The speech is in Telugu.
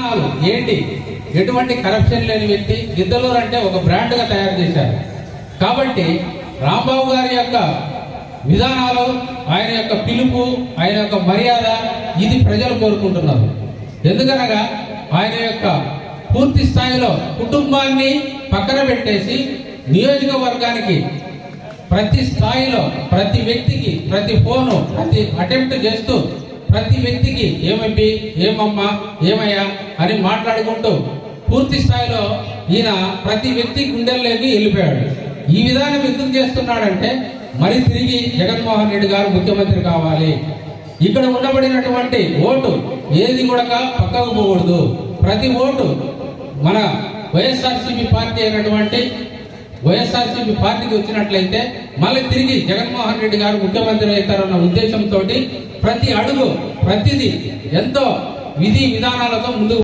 విధానాలు ఏంటి, ఎటువంటి కరప్షన్ లేని వ్యక్తి, గిద్దలూరు అంటే ఒక బ్రాండ్గా తయారు చేశారు. కాబట్టి రాంబాబు గారి యొక్క విధానాలు, ఆయన యొక్క పిలుపు, ఆయన యొక్క మర్యాద ఇది ప్రజలు కోరుకుంటున్నారు. ఎందుకనగా ఆయన యొక్క పూర్తి స్థాయిలో కుటుంబాన్ని పక్కన పెట్టేసి నియోజకవర్గానికి ప్రతి స్థాయిలో ప్రతి వ్యక్తికి ప్రతి ఫోను ప్రతి అటెంప్ట్ చేస్తూ ప్రతి వ్యక్తికి ఏమండి, ఏమమ్మా, ఏమయ్యా అని మాట్లాడుకుంటూ పూర్తి స్థాయిలో ఈయన ప్రతి వ్యక్తి గుండెల్లోకి వెళ్ళిపోయాడు. ఈ విధానం ఎందుకు చేస్తున్నాడంటే మరి తిరిగి జగన్మోహన్ రెడ్డి గారు ముఖ్యమంత్రి కావాలి, ఇక్కడ ఉండబడినటువంటి ఓటు ఏది కూడా పక్కకు పోకూడదు, ప్రతి ఓటు మన వైఎస్ఆర్సీపీ పార్టీ అయినటువంటి వైఎస్ఆర్సీపీ పార్టీకి వచ్చినట్లయితే మళ్ళీ తిరిగి జగన్మోహన్ రెడ్డి గారు ముఖ్యమంత్రి అవుతారన్న ఉద్దేశంతో ప్రతి అడుగు ప్రతిదీ ఎంతో విధి విధానాలతో ముందుకు